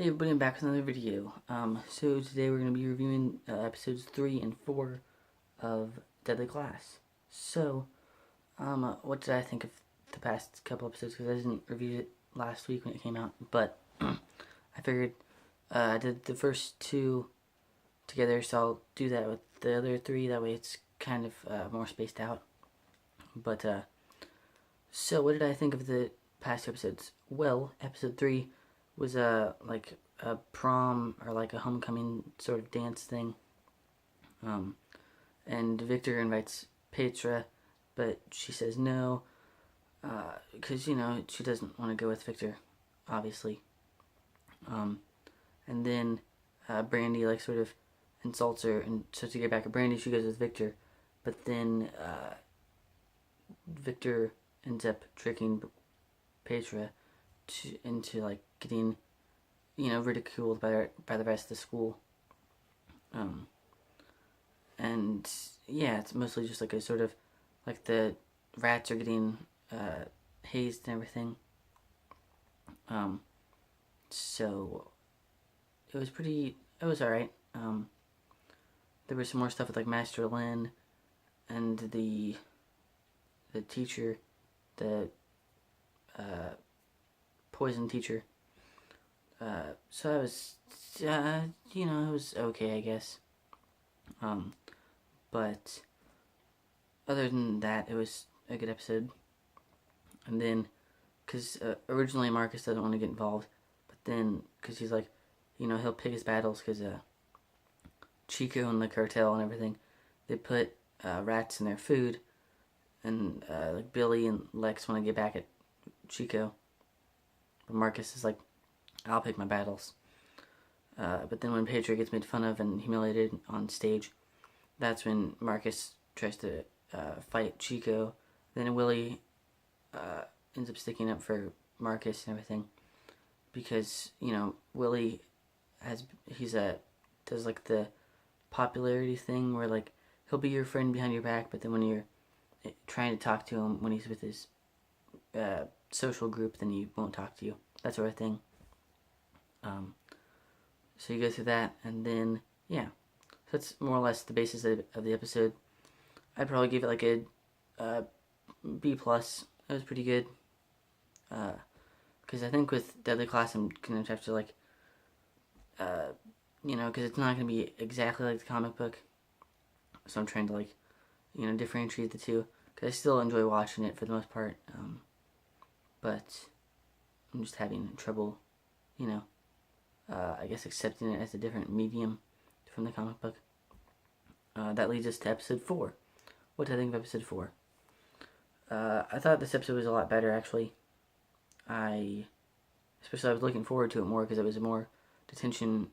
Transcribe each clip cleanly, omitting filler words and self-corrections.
Hey everybody, I'm back with another video. So today we're going to be reviewing episodes 3 and 4 of Deadly Class. So, what did I think of the past couple episodes? Because I didn't review it last week when it came out, but I figured I did the first two together, so I'll do that with the other three, that way it's kind of more spaced out. But, so what did I think of the past two episodes? Well, episode 3 was like a prom or like a homecoming sort of dance thing. And Victor invites Petra, but she says no, because she doesn't want to go with Victor, obviously. And then Brandy like sort of insults her, and so to get back at Brandy, she goes with Victor, but then Victor ends up tricking Petra into like getting ridiculed by the rest of the school. And yeah, it's mostly just like a sort of like the rats are getting hazed and everything. So it was alright. There was some more stuff with like Master Lin and the teacher, the poison teacher. So I was, it was okay, I guess. But other than that, it was a good episode. And then, because originally Marcus doesn't want to get involved, but then, because he's like, he'll pick his battles, because Chico and the cartel and everything, they put rats in their food, and like Billy and Lex want to get back at Chico. But Marcus is like, I'll pick my battles. But then when Pedro gets made fun of and humiliated on stage, that's when Marcus tries to fight Chico. Then Willie ends up sticking up for Marcus and everything, because Willie does like the popularity thing where like he'll be your friend behind your back, but then when you're trying to talk to him when he's with his social group, then he won't talk to you. That sort of thing. So you go through that, and then, yeah. So that's more or less the basis of the episode. I'd probably give it like a B+. It was pretty good. Because I think with Deadly Class, I'm going to have to, like, because it's not going to be exactly like the comic book. So I'm trying to, like, differentiate the two. Because I still enjoy watching it for the most part. But I'm just having trouble, I guess accepting it as a different medium from the comic book. That leads us to episode 4. What did I think of episode 4? I thought this episode was a lot better, actually. Especially I was looking forward to it more because it was a more detention.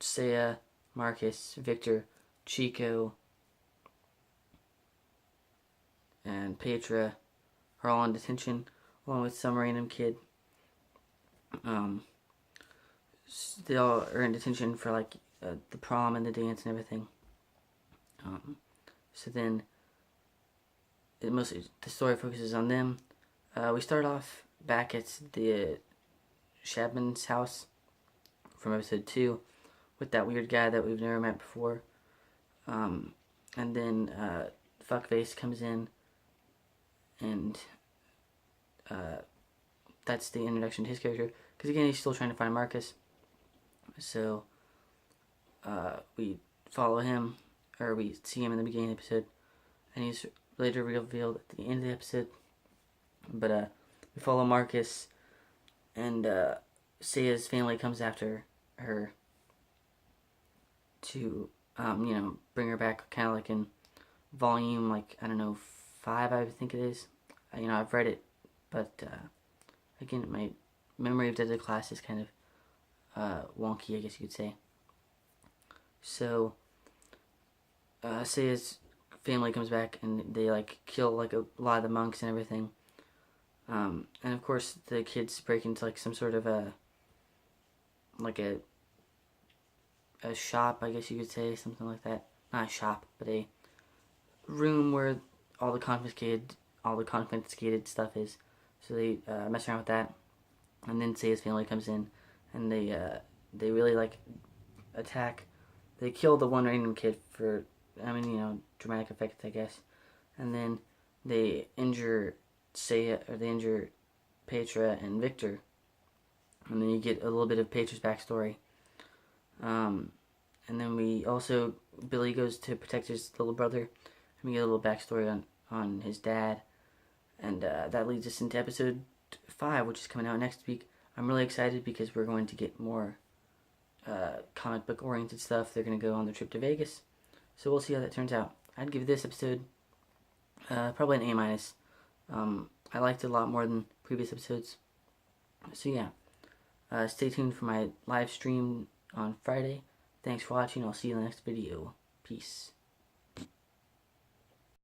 Saya, Marcus, Victor, Chico, and Petra are all in detention, along with some random kid. They all are in detention for like the prom and the dance and everything. So then, the story focuses on them. We start off back at the Shabman's house from episode 2 with that weird guy that we've never met before. And then Fuckface comes in, and that's the introduction to his character. Because again, he's still trying to find Marcus. So we follow him, or we see him in the beginning of the episode, and he's later revealed at the end of the episode. But we follow Marcus, and Saya's family comes after her to, bring her back, kind of like in volume, like, I don't know, 5, I think it is. I've read it, but again, my memory of Deadly Class is kind of wonky, I guess you could say. So, Saya's family comes back, and they, like, kill, like, a lot of the monks and everything. And, of course, the kids break into, like, some sort of a shop, I guess you could say, something like that. Not a shop, but a room where all the confiscated stuff is. So they mess around with that. and then Seiya's family comes in, and they really like attack. They kill the one random kid for, I mean, dramatic effect, I guess, and then they injure Seiya, or they injure Petra and Victor, and then you get a little bit of Petra's backstory. And then we also, Billy goes to protect his little brother, and we get a little backstory on his dad, and that leads us into episode 5, which is coming out next week. I'm really excited because we're going to get more comic book oriented stuff. They're going to go on their trip to Vegas, so we'll see how that turns out. I'd give this episode probably an A-. I liked it a lot more than previous episodes. So yeah, stay tuned for my live stream on Friday. Thanks for watching. I'll see you in the next video. Peace.